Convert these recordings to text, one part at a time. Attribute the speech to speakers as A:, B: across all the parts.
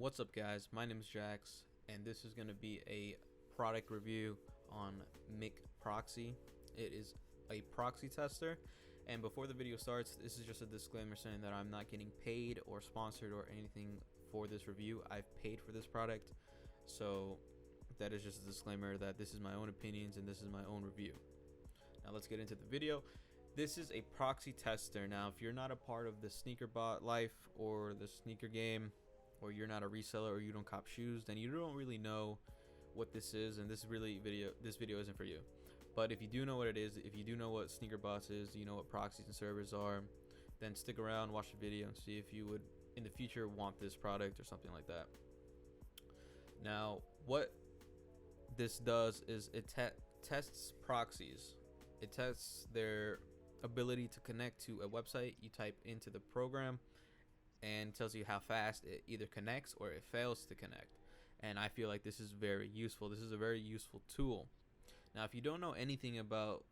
A: What's up, guys? My name is Jax, and this is going to be a product review on MickProxy. It is a proxy tester, and before the video starts, this is just a disclaimer saying that I'm not getting paid or sponsored or anything for this review. I've paid for this product, so that is just a disclaimer that this is my own opinions and this is my own review. Now let's get into the video. This is a proxy tester. Now, if you're not a part of the sneaker bot life or the sneaker game, or you're not a reseller, or you don't cop shoes, then you don't really know what this is, and this video isn't for you. But if you do know what it is, if you do know what sneaker bots is, you know what proxies and servers are, then stick around, watch the video, and see if you would in the future want this product or something like that. Now, what this does is it tests proxies. It tests their ability to connect to a website. You type into the program and tells you how fast it either connects or it fails to connect. And I feel like this is very useful. This is a very useful tool. Now, if you don't know anything about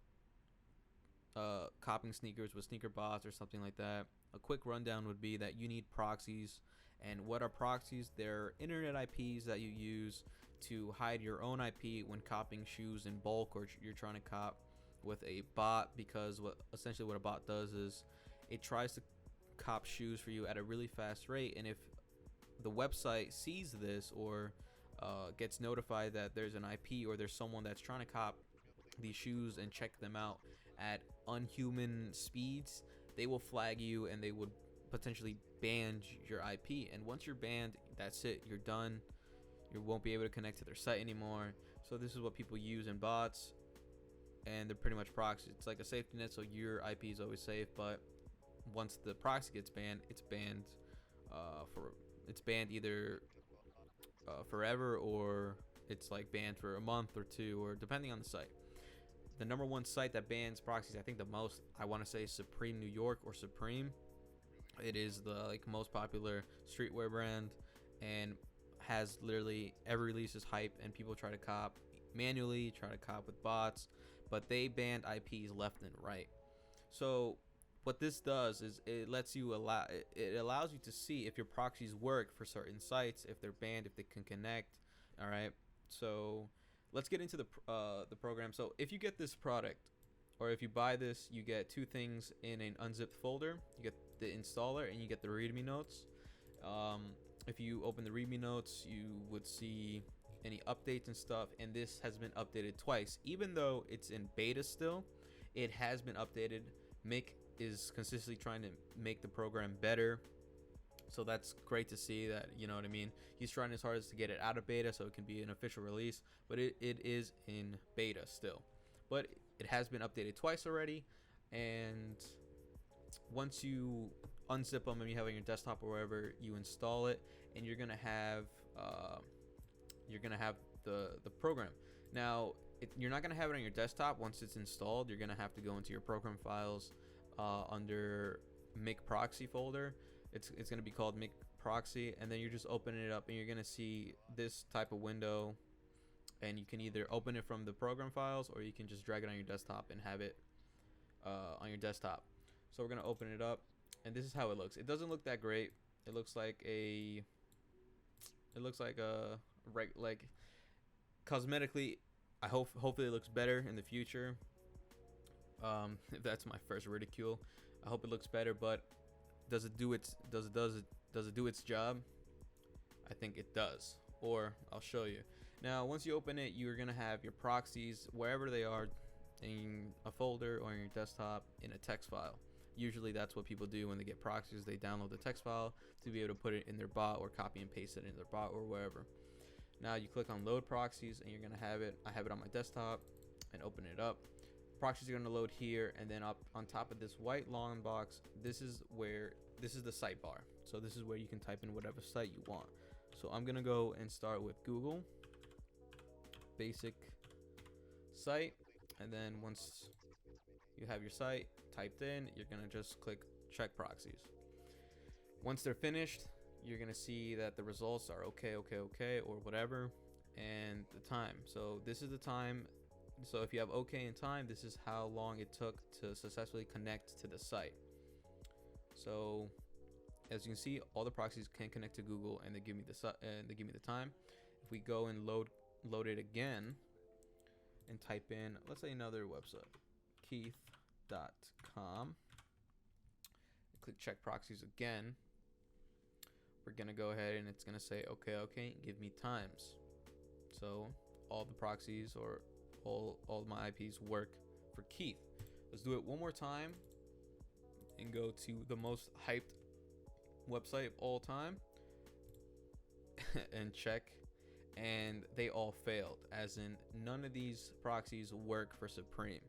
A: copying sneakers with sneaker bots or something like that, a quick rundown would be that you need proxies. And what are proxies? They're internet IPs that you use to hide your own IP when copying shoes in bulk, or you're trying to cop with a bot, because essentially what a bot does is it tries to cop shoes for you at a really fast rate, and if the website sees this or gets notified that there's an IP or there's someone that's trying to cop these shoes and check them out at unhuman speeds, they will flag you and they would potentially ban your IP. And once you're banned, that's it, you're done. You won't be able to connect to their site anymore. So this is what people use in bots, and they're pretty much proxies. It's like a safety net, so your IP is always safe, but once the proxy gets banned, it's banned either forever, or it's like banned for a month or two, or depending on the site. The number one site that bans proxies, I think the most, I want to say Supreme New York or Supreme. It is the most popular streetwear brand and has literally every release is hype, and people try to cop manually, try to cop with bots, but they banned IPs left and right. So what this does is it allows you to see if your proxies work for certain sites, if they're banned, if they can connect. All right, so let's get into the program. So if you get this product, or if you buy this, you get two things in an unzipped folder. You get the installer and you get the readme notes. If you open the readme notes, you would see any updates and stuff, and this has been updated twice. Even though it's in beta still, it has been updated. Mick is consistently trying to make the program better, so that's great to see. That, you know what I mean, he's trying his hardest to get it out of beta so it can be an official release, but it is in beta still. But it has been updated twice already, and once you unzip them and you have it on your desktop or wherever, you install it, and you're gonna have the program. Now, you're not gonna have it on your desktop. Once it's installed, you're gonna have to go into your program files under MickProxy folder. It's gonna be called MickProxy, and then you're just opening it up and you're gonna see this type of window, and you can either open it from the program files or you can just drag it on your desktop and have it on your desktop. So we're gonna open it up, and this is how it looks. It doesn't look that great. It looks like cosmetically, hopefully it looks better in the future. If that's my first ridicule, I hope it looks better. But does it do its job? I think it does, or I'll show you. Now, once you open it, you're gonna have your proxies wherever they are, in a folder or in your desktop in a text file. Usually that's what people do when they get proxies. They download the text file to be able to put it in their bot, or copy and paste it in their bot, or wherever. Now you click on load proxies, and you're gonna have it. I have it on my desktop, and open it up. Proxies are going to load here, and then up on top of this white long box, this is the sidebar. So this is where you can type in whatever site you want. So I'm going to go and start with Google basic site, and then once you have your site typed in, you're going to just click check proxies. Once they're finished, you're going to see that the results are okay, or whatever, and the time. So this is the time. So if you have OK in time, this is how long it took to successfully connect to the site. So as you can see, all the proxies can connect to Google, and they give me the time. If we go and load it again and type in, let's say, another website, keith.com, click check proxies again, we're gonna go ahead and it's gonna say okay, give me times. So all the proxies, or all my IPs, work for Keith. Let's do it one more time and go to the most hyped website of all time and check, and they all failed, as in none of these proxies work for Supreme.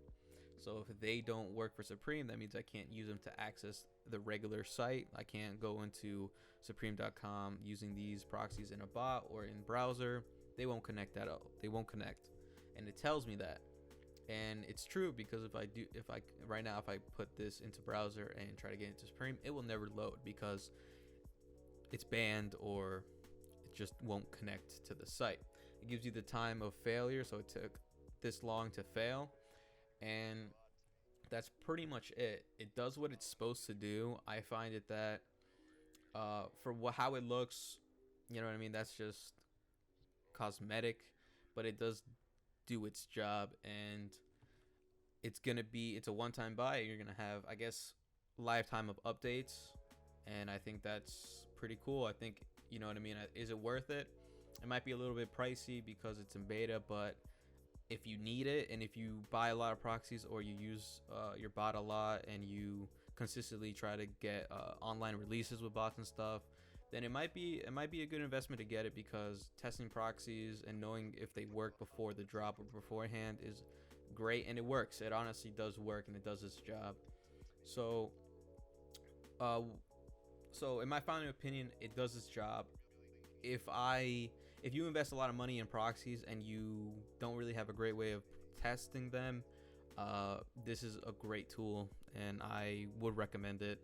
A: So if they don't work for Supreme, that means I can't use them to access the regular site. I can't go into supreme.com using these proxies in a bot or in browser. They won't connect at all. They won't connect, and it tells me that. And it's true, because if I right now, if I put this into browser and try to get into Supreme, it will never load because it's banned, or it just won't connect to the site. It gives you the time of failure, so it took this long to fail, and that's pretty much it. It does what it's supposed to do. I find it that for how it looks, you know what I mean, that's just cosmetic, but it does do its job, and it's a one-time buy. You're gonna have, I guess, lifetime of updates, and I think that's pretty cool. I think, you know what I mean, is it worth it? It might be a little bit pricey because it's in beta, but if you need it, and if you buy a lot of proxies, or you use your bot a lot, and you consistently try to get online releases with bots and stuff, then it might be a good investment to get it, because testing proxies and knowing if they work before the drop or beforehand is great, and it works. It honestly does work, and it does its job. So in my final opinion, it does its job. If you invest a lot of money in proxies and you don't really have a great way of testing them, this is a great tool, and I would recommend it.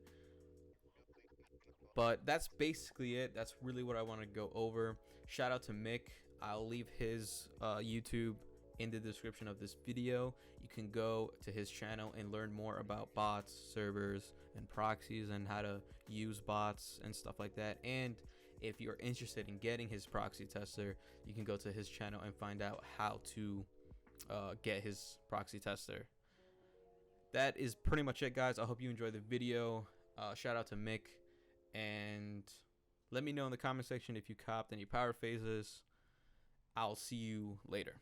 A: But that's basically it. That's really what I want to go over. Shout out to Mick. I'll leave his YouTube in the description of this video. You can go to his channel and learn more about bots, servers, and proxies, and how to use bots and stuff like that. And if you're interested in getting his proxy tester, you can go to his channel and find out how to get his proxy tester. That is pretty much it, guys. I hope you enjoyed the video. Shout out to Mick. And let me know in the comment section if you copped any power phases. I'll see you later.